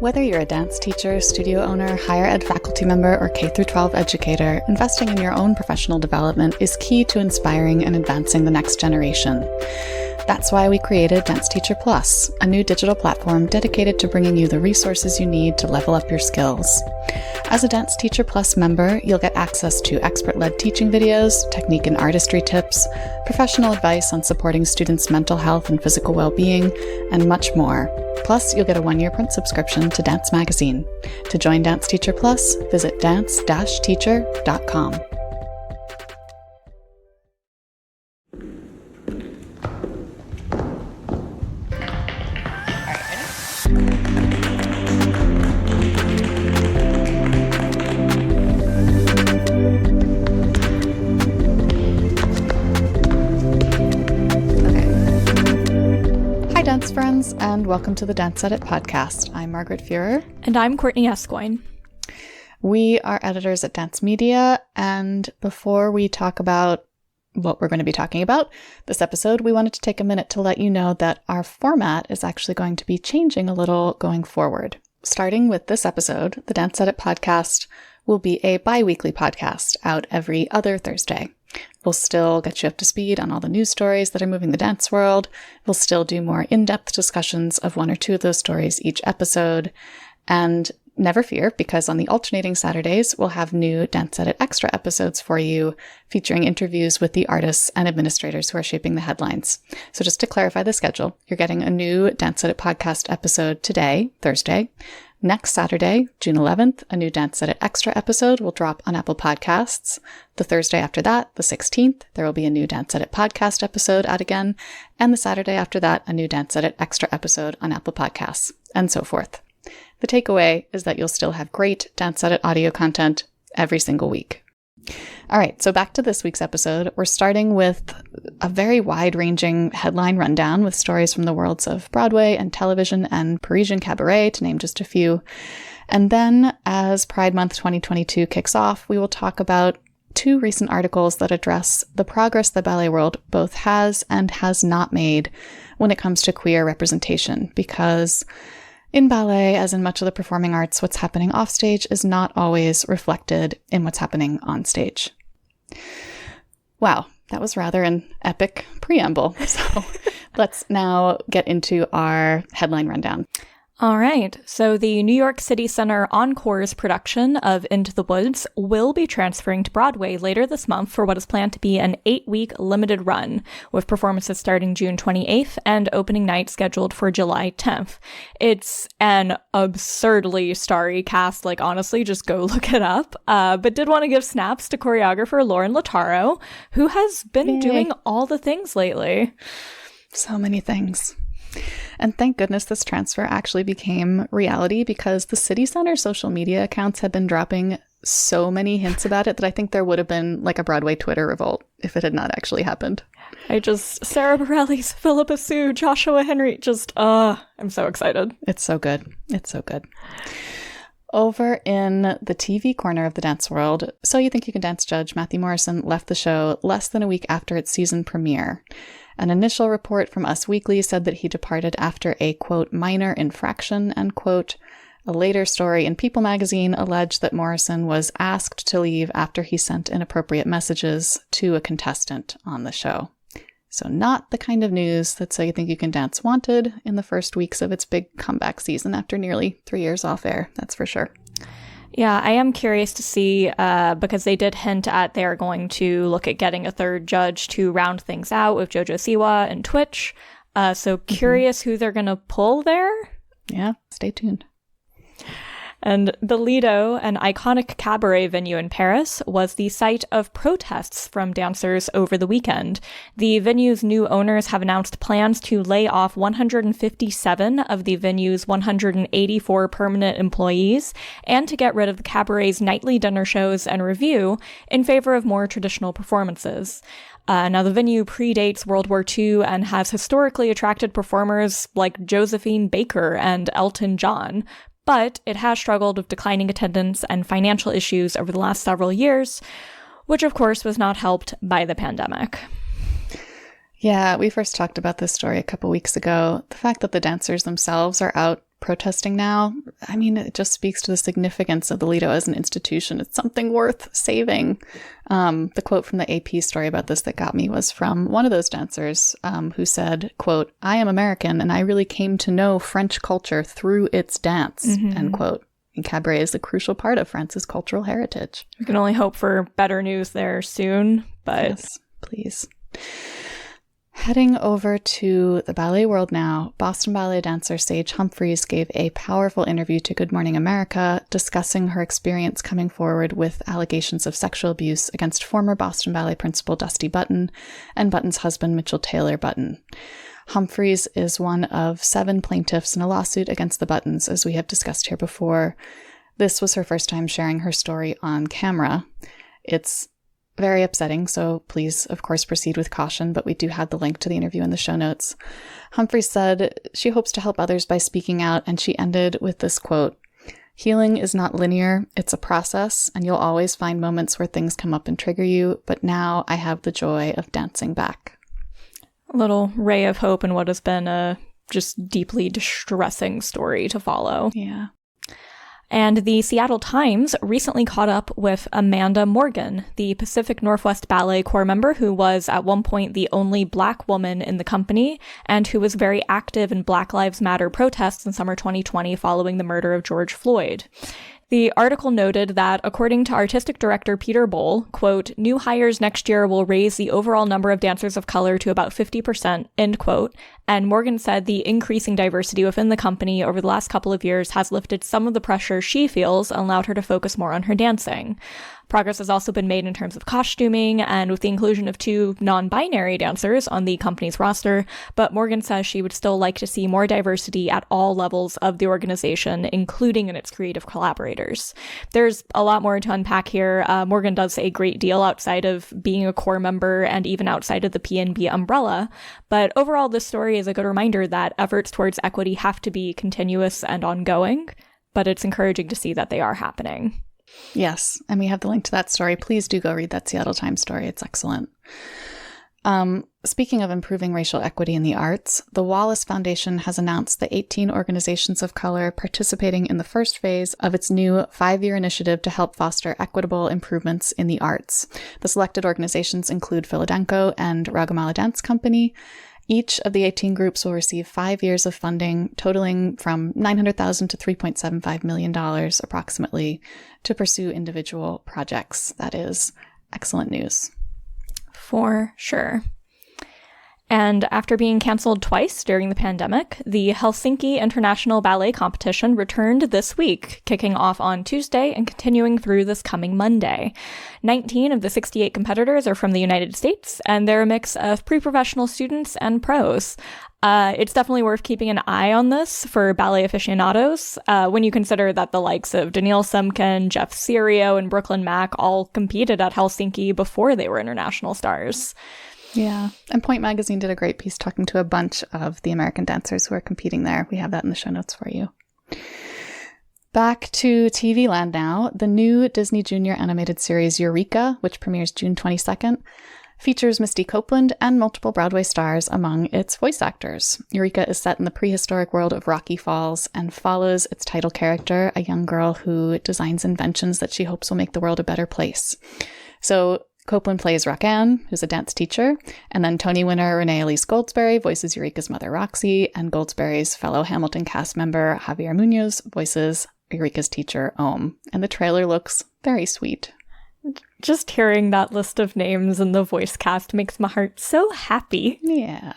Whether you're a dance teacher, studio owner, higher ed faculty member, or K-12 educator, investing in your own professional development is key to inspiring and advancing the next generation. That's why we created Dance Teacher Plus, a new digital platform dedicated to bringing you the resources you need to level up your skills. As a Dance Teacher Plus member, you'll get access to expert-led teaching videos, technique and artistry tips, professional advice on supporting students' mental health and physical well-being, and much more. Plus, you'll get a 1-year print subscription to Dance Magazine. To join Dance Teacher Plus, visit dance-teacher.com. Dance friends, and welcome to the Dance Edit podcast. I'm Margaret Fuhrer. And I'm Courtney Escoyne. We are editors at Dance Media, and before we talk about what we're going to be talking about this episode, we wanted to take a minute to let you know that our format is actually going to be changing a little going forward. Starting with this episode, the Dance Edit podcast will be a bi-weekly podcast out every other Thursday. We'll still get you up to speed on all the news stories that are moving the dance world. We'll still do more in-depth discussions of 1 or 2 of those stories each episode. And never fear, because on the alternating Saturdays, we'll have new Dance Edit Extra episodes for you, featuring interviews with the artists and administrators who are shaping the headlines. So just to clarify the schedule, you're getting a new Dance Edit podcast episode today, Thursday. Next Saturday, June 11th, a new Dance Edit Extra episode will drop on Apple Podcasts. The Thursday after that, the 16th, there will be a new Dance Edit podcast episode out again. And the Saturday after that, a new Dance Edit Extra episode on Apple Podcasts, and so forth. The takeaway is that you'll still have great Dance Edit audio content every single week. All right, so back to this week's episode. We're starting with a very wide-ranging headline rundown with stories from the worlds of Broadway and television and Parisian cabaret, to name just a few. And then, as Pride Month 2022 kicks off, we will talk about 2 recent articles that address the progress the ballet world both has and has not made when it comes to queer representation, because in ballet, as in much of the performing arts, what's happening offstage is not always reflected in what's happening on stage. Wow, that was rather an epic preamble. So let's now get into our headline rundown. All right, so the New York City Center Encore's production of Into the Woods will be transferring to Broadway later this month for what is planned to be an 8-week limited run, with performances starting June 28th and opening night scheduled for July 10th. It's an absurdly starry cast, like honestly, just go look it up, but did want to give snaps to choreographer Lauren Lautaro, who has been doing all the things lately. So many things. And thank goodness this transfer actually became reality, because the City Center social media accounts have been dropping so many hints about it that I think there would have been like a Broadway Twitter revolt if it had not actually happened. Sarah Bareilles, Philippa Sue, Joshua Henry, I'm so excited. It's so good. It's so good. Over in the TV corner of the dance world, So You Think You Can Dance judge Matthew Morrison left the show less than a week after its season premiere. An initial report from Us Weekly said that he departed after a, quote, minor infraction, end quote. A later story in People magazine alleged that Morrison was asked to leave after he sent inappropriate messages to a contestant on the show. So not the kind of news that So You Think You Can Dance wanted in the first weeks of its big comeback season after nearly 3 years off air, that's for sure. Yeah, I am curious to see, because they did hint at they're going to look at getting a third judge to round things out with JoJo Siwa and Twitch. So curious who they're going to pull there. Yeah, stay tuned. And the Lido, an iconic cabaret venue in Paris, was the site of protests from dancers over the weekend. The venue's new owners have announced plans to lay off 157 of the venue's 184 permanent employees, and to get rid of the cabaret's nightly dinner shows and revue in favor of more traditional performances. Now, the venue predates World War II and has historically attracted performers like Josephine Baker and Elton John, but it has struggled with declining attendance and financial issues over the last several years, which of course was not helped by the pandemic. Yeah, we first talked about this story a couple weeks ago. The fact that the dancers themselves are out protesting now, I mean, it just speaks to the significance of the Lido as an institution. It's something worth saving. The quote from the AP story about this that got me was from one of those dancers who said, quote, "I am American and I really came to know French culture through its dance," end quote. And Cabaret is a crucial part of France's cultural heritage. We can only hope for better news there soon, but... Yes, please. Heading over to the ballet world now, Boston Ballet dancer Sage Humphreys gave a powerful interview to Good Morning America discussing her experience coming forward with allegations of sexual abuse against former Boston Ballet principal Dusty Button and Button's husband Mitchell Taylor Button. Humphreys is one of 7 plaintiffs in a lawsuit against the Buttons, as we have discussed here before. This was her first time sharing her story on camera. It's very upsetting, so please, of course, proceed with caution, but we do have the link to the interview in the show notes. Humphreys said she hopes to help others by speaking out, and she ended with this quote, "Healing is not linear, it's a process, and you'll always find moments where things come up and trigger you, but now I have the joy of dancing back." A little ray of hope in what has been a just deeply distressing story to follow. Yeah. And the Seattle Times recently caught up with Amanda Morgan, the Pacific Northwest Ballet Corps member who was at one point the only Black woman in the company and who was very active in Black Lives Matter protests in summer 2020 following the murder of George Floyd. The article noted that, according to artistic director Peter Bohl, quote, "New hires next year will raise the overall number of dancers of color to about 50%, end quote. And Morgan said the increasing diversity within the company over the last couple of years has lifted some of the pressure she feels and allowed her to focus more on her dancing. Progress has also been made in terms of costuming and with the inclusion of 2 non-binary dancers on the company's roster, but Morgan says she would still like to see more diversity at all levels of the organization, including in its creative collaborators." There's a lot more to unpack here. Morgan does a great deal outside of being a core member and even outside of the PNB umbrella, but overall this story is a good reminder that efforts towards equity have to be continuous and ongoing, but it's encouraging to see that they are happening. Yes, and we have the link to that story. Please do go read that Seattle Times story. It's excellent. Speaking of improving racial equity in the arts, the Wallace Foundation has announced the 18 organizations of color participating in the first phase of its new 5-year initiative to help foster equitable improvements in the arts. The selected organizations include Philadenko and Ragamala Dance Company. Each of the 18 groups will receive 5 years of funding, totaling from $900,000 to $3.75 million approximately, to pursue individual projects. That is excellent news. For sure. And after being canceled twice during the pandemic, the Helsinki International Ballet Competition returned this week, kicking off on Tuesday and continuing through this coming Monday. 19 of the 68 competitors are from the United States, and they're a mix of pre-professional students and pros. It's definitely worth keeping an eye on this for ballet aficionados, when you consider that the likes of Daniil Semken, Jeff Serio, and Brooklyn Mack all competed at Helsinki before they were international stars. Yeah, and Point Magazine did a great piece talking to a bunch of the American dancers who are competing there. We have that in the show notes for you. Back to TV land now. The new Disney Junior animated series Eureka, which premieres June 22nd, features Misty Copeland and multiple Broadway stars among its voice actors. Eureka is set in the prehistoric world of Rocky Falls and follows its title character, a young girl who designs inventions that she hopes will make the world a better place. So Copeland plays Roxanne, who's a dance teacher, and then Tony winner Renee Elise Goldsberry voices Eureka's mother Roxy, and Goldsberry's fellow Hamilton cast member Javier Munoz voices Eureka's teacher Ohm. And the trailer looks very sweet. Just hearing that list of names and the voice cast makes my heart so happy. Yeah.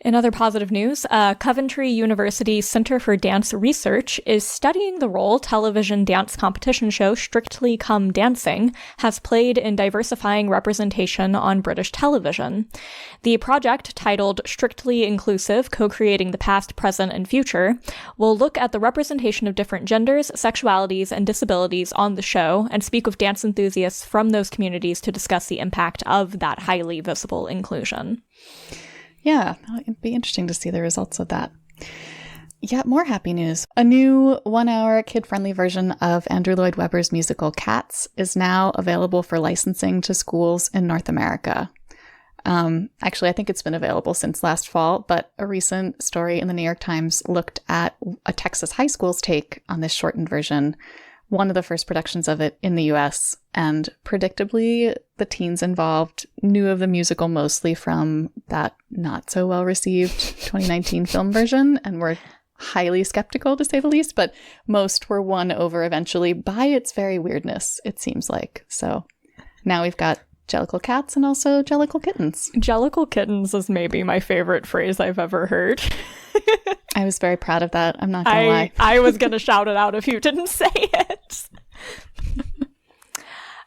In other positive news, Coventry University Center for Dance Research is studying the role television dance competition show Strictly Come Dancing has played in diversifying representation on British television. The project, titled Strictly Inclusive, Co-Creating the Past, Present, and Future, will look at the representation of different genders, sexualities, and disabilities on the show and speak with dance enthusiasts from those communities to discuss the impact of that highly visible inclusion. Yeah, it'd be interesting to see the results of that. Yet more happy news. A new 1-hour kid-friendly version of Andrew Lloyd Webber's musical Cats is now available for licensing to schools in North America. Actually, I think it's been available since last fall, but a recent story in the New York Times looked at a Texas high school's take on this shortened version, one of the first productions of it in the US. And predictably, the teens involved knew of the musical mostly from that not so well received 2019 film version and were highly skeptical, to say the least, but most were won over eventually by its very weirdness, it seems like. So now we've got Jellicle cats and also Jellicle kittens. Jellicle kittens is maybe my favorite phrase I've ever heard. I was very proud of that. I'm not going to lie. I was going to shout it out if you didn't say it.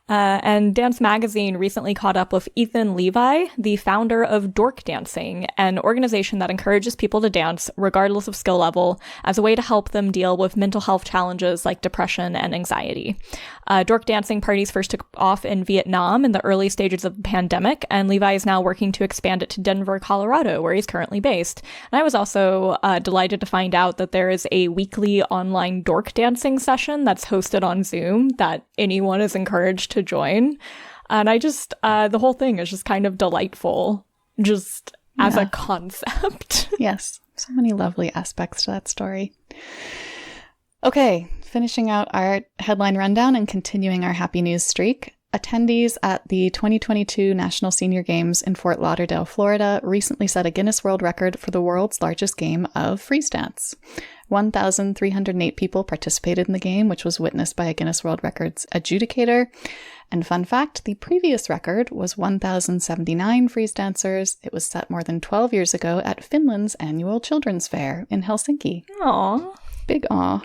And Dance Magazine recently caught up with Ethan Levi, the founder of Dork Dancing, an organization that encourages people to dance regardless of skill level as a way to help them deal with mental health challenges like depression and anxiety. Dork Dancing parties first took off in Vietnam in the early stages of the pandemic, and Levi is now working to expand it to Denver, Colorado, where he's currently based. And I was also delighted to find out that there is a weekly online dork dancing session that's hosted on Zoom that anyone is encouraged to join. And I just, the whole thing is just kind of delightful, just as a concept. Yes, so many lovely aspects to that story. Okay, finishing out our headline rundown and continuing our happy news streak. Attendees at the 2022 National Senior Games in Fort Lauderdale, Florida, recently set a Guinness World Record for the world's largest game of freeze dance. 1,308 people participated in the game, which was witnessed by a Guinness World Records adjudicator. And fun fact, the previous record was 1,079 freeze dancers. It was set more than 12 years ago at Finland's annual Children's Fair in Helsinki. Aww. Big aw.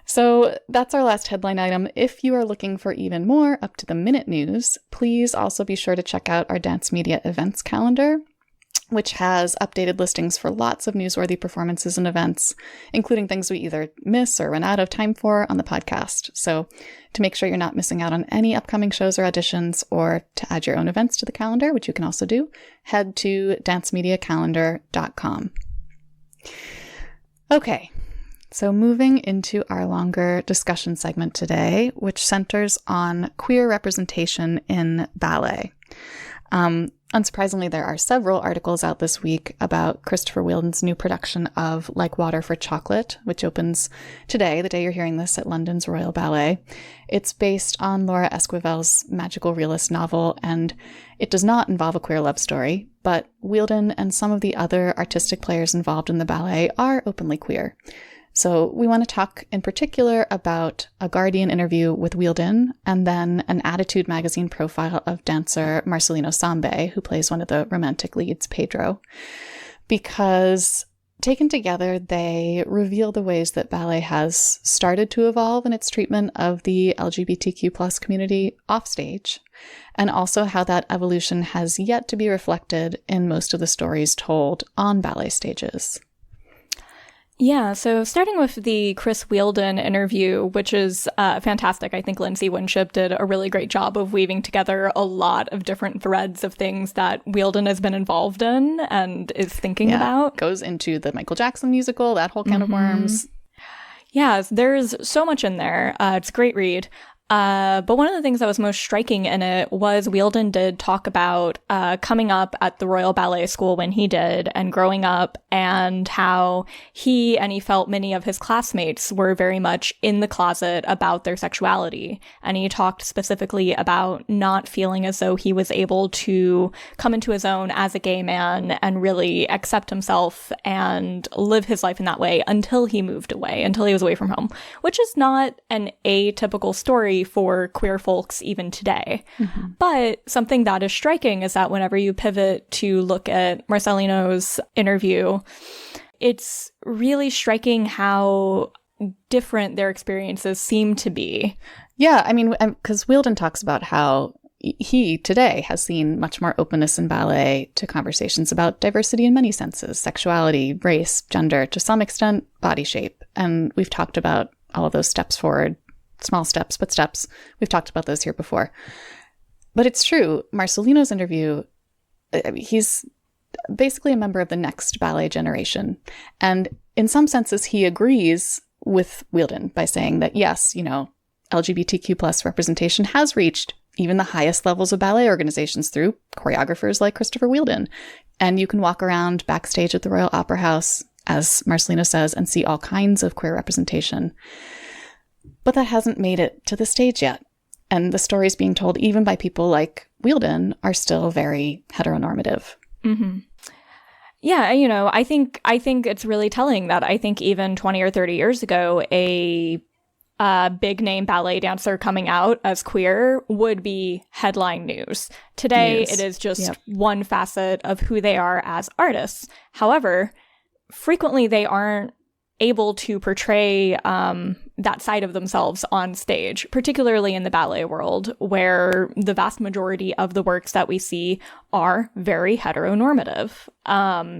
So that's our last headline item. If you are looking for even more up-to-the-minute news, please also be sure to check out our Dance Media events calendar, which has updated listings for lots of newsworthy performances and events, including things we either miss or run out of time for on the podcast. So to make sure you're not missing out on any upcoming shows or auditions, or to add your own events to the calendar, which you can also do, head to dancemediacalendar.com. Okay. So moving into our longer discussion segment today, which centers on queer representation in ballet. Unsurprisingly, there are several articles out this week about Christopher Wheeldon's new production of Like Water for Chocolate, which opens today, the day you're hearing this, at London's Royal Ballet. It's based on Laura Esquivel's magical realist novel, and it does not involve a queer love story, but Wheeldon and some of the other artistic players involved in the ballet are openly queer. So we want to talk in particular about a Guardian interview with Wheeldon, and then an Attitude magazine profile of dancer Marcelino Sambe, who plays one of the romantic leads, Pedro, because taken together, they reveal the ways that ballet has started to evolve in its treatment of the LGBTQ+ community offstage, and also how that evolution has yet to be reflected in most of the stories told on ballet stages. Yeah, so starting with the Chris Wheeldon interview, which is fantastic. I think Lindsay Winship did a really great job of weaving together a lot of different threads of things that Wheeldon has been involved in and is thinking about. Goes into the Michael Jackson musical, that whole can of worms. Yeah, there's so much in there. It's a great read. But one of the things that was most striking in it was Wheeldon did talk about coming up at the Royal Ballet School when he did, and growing up, and how he felt many of his classmates were very much in the closet about their sexuality. And he talked specifically about not feeling as though he was able to come into his own as a gay man and really accept himself and live his life in that way until he moved away, until he was away from home, which is not an atypical story for queer folks even today. But something that is striking is that whenever you pivot to look at Marcelino's interview, it's really striking how different their experiences seem to be. Yeah, I mean, because Wheeldon talks about how he today has seen much more openness in ballet to conversations about diversity in many senses, sexuality, race, gender, to some extent, body shape. And we've talked about all of those steps forward. Small steps, but steps. We've talked about those here before. But it's true. Marcelino's interview, he's basically a member of the next ballet generation. And in some senses, he agrees with Wheeldon by saying that, yes, LGBTQ+ representation has reached, even the highest levels of ballet organizations through choreographers like Christopher Wheeldon. And you can walk around backstage at the Royal Opera House, as Marcelina says, and see all kinds of queer representation. But that hasn't made it to the stage yet. And the stories being told even by people like Wheeldon are still very heteronormative. Mm-hmm. Yeah, you know, I think it's really telling that I think even 20 or 30 years ago, a big name ballet dancer coming out as queer would be headline news. Today, it is just one facet of who they are as artists. However, frequently they aren't able to portray that side of themselves on stage, particularly in the ballet world, where the vast majority of the works that we see are very heteronormative,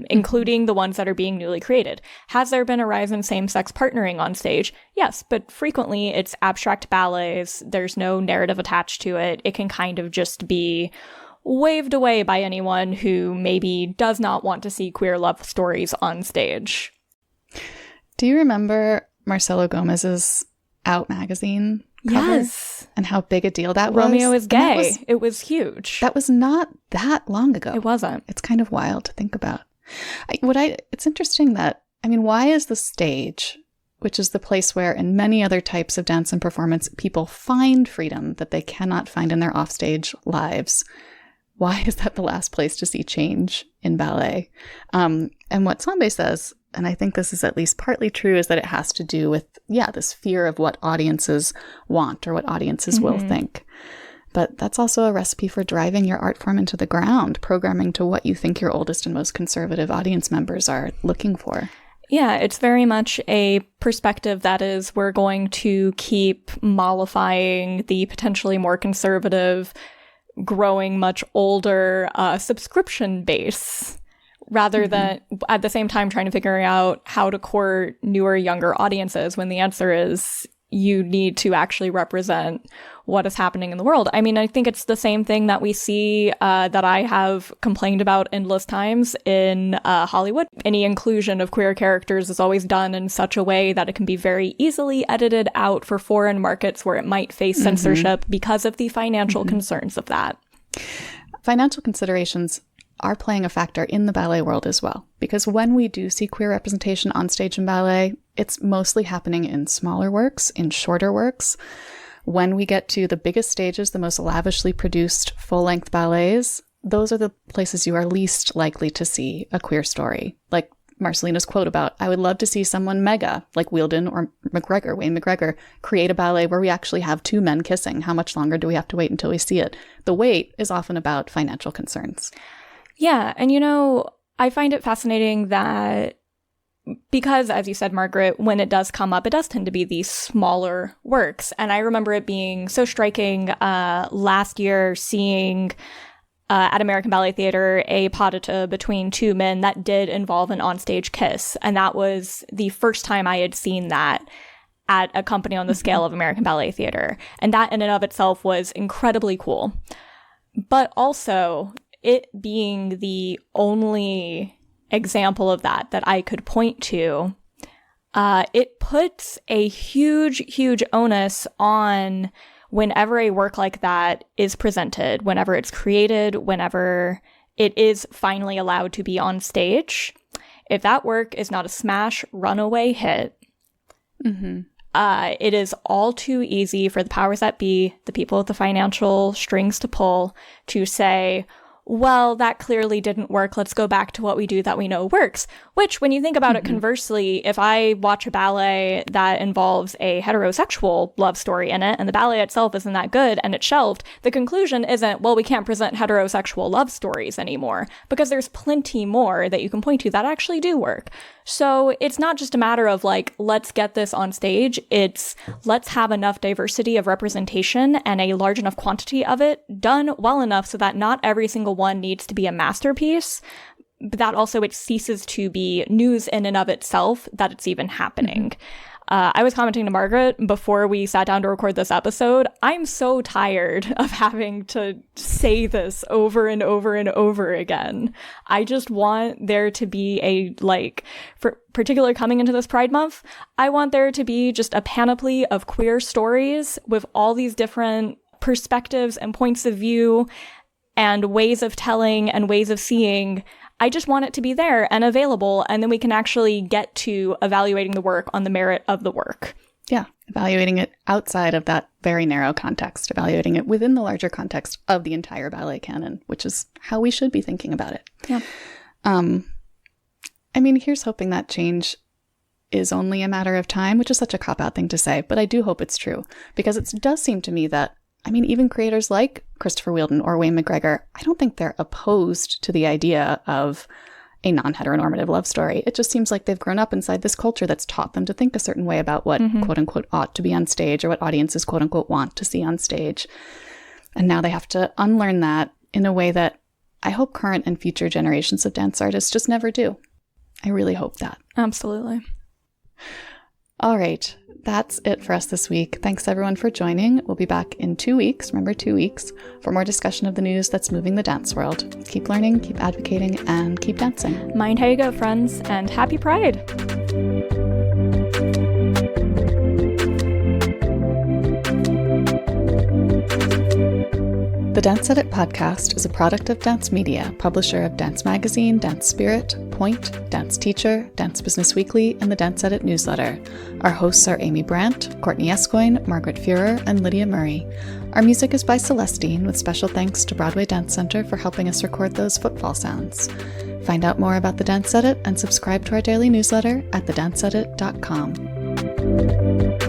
including the ones that are being newly created. Has there been a rise in same-sex partnering on stage? Yes, but frequently it's abstract ballets. There's no narrative attached to it. It can kind of just be waved away by anyone who maybe does not want to see queer love stories on stage. Do you remember Marcelo Gomez's Out magazine cover? Yes. And how big a deal that was? Romeo is gay. It was huge. That was not that long ago. It wasn't. It's kind of wild to think about. It's interesting that, why is the stage, which is the place where in many other types of dance and performance, people find freedom that they cannot find in their offstage lives, why is that the last place to see change in ballet? And what Sambe says, and I think this is at least partly true, is that it has to do with, this fear of what audiences want or what audiences will think. But that's also a recipe for driving your art form into the ground, programming to what you think your oldest and most conservative audience members are looking for. Yeah, it's very much a perspective that is, we're going to keep mollifying the potentially more conservative, growing much older subscription base, rather than at the same time trying to figure out how to court newer, younger audiences, when the answer is you need to actually represent what is happening in the world. I think it's the same thing that we see that I have complained about endless times in Hollywood. Any inclusion of queer characters is always done in such a way that it can be very easily edited out for foreign markets where it might face censorship because of the financial concerns of that. Financial considerations are playing a factor in the ballet world as well. Because when we do see queer representation on stage in ballet, it's mostly happening in smaller works, in shorter works. When we get to the biggest stages, the most lavishly produced full-length ballets, those are the places you are least likely to see a queer story. Like Marcelina's quote about, I would love to see someone mega, like Wheeldon or Wayne McGregor, create a ballet where we actually have two men kissing. How much longer do we have to wait until we see it? The wait is often about financial concerns. Yeah, and I find it fascinating that because, as you said, Margaret, when it does come up, it does tend to be these smaller works. And I remember it being so striking last year seeing at American Ballet Theater a pas de deux between two men that did involve an onstage kiss. And that was the first time I had seen that at a company on the scale of American Ballet Theater. And that in and of itself was incredibly cool. But also, it being the only example of that I could point to, it puts a huge onus on whenever a work like that is presented, whenever it's created, whenever it is finally allowed to be on stage. If that work is not a smash runaway hit, it is all too easy for the powers that be, the people with the financial strings to pull, to say, well, that clearly didn't work. Let's go back to what we do that we know works. Which, when you think about it conversely, if I watch a ballet that involves a heterosexual love story in it, and the ballet itself isn't that good and it's shelved, the conclusion isn't, well, we can't present heterosexual love stories anymore, because there's plenty more that you can point to that actually do work. So it's not just a matter of like, let's get this on stage. It's let's have enough diversity of representation and a large enough quantity of it done well enough so that not every single one needs to be a masterpiece, but that also it ceases to be news in and of itself that it's even happening. I was commenting to Margaret before we sat down to record this episode. I'm so tired of having to say this over and over and over again. I just want there to be for particularly coming into this Pride Month, I want there to be just a panoply of queer stories with all these different perspectives and points of view and ways of telling and ways of seeing. I just want it to be there and available, and then we can actually get to evaluating the work on the merit of the work. Yeah, evaluating it outside of that very narrow context, evaluating it within the larger context of the entire ballet canon, which is how we should be thinking about it. Yeah. I mean, here's hoping that change is only a matter of time, which is such a cop-out thing to say, but I do hope it's true, because it does seem to me that, I mean, even creators like Christopher Wheeldon or Wayne McGregor, I don't think they're opposed to the idea of a non-heteronormative love story. It just seems like they've grown up inside this culture that's taught them to think a certain way about what quote-unquote ought to be on stage, or what audiences quote-unquote want to see on stage. And now they have to unlearn that in a way that I hope current and future generations of dance artists just never do. I really hope that. Absolutely. All right. That's it for us this week. Thanks everyone for joining. We'll be back in 2 weeks, remember 2 weeks, for more discussion of the news that's moving the dance world. Keep learning, keep advocating, and keep dancing. Mind how you go, friends, and happy Pride! The Dance Edit podcast is a product of Dance Media, publisher of Dance Magazine, Dance Spirit, Point, Dance Teacher, Dance Business Weekly, and the Dance Edit newsletter. Our hosts are Amy Brandt, Courtney Escoyne, Margaret Fuhrer, and Lydia Murray. Our music is by Celestine, with special thanks to Broadway Dance Center for helping us record those footfall sounds. Find out more about the Dance Edit and subscribe to our daily newsletter at thedanceedit.com.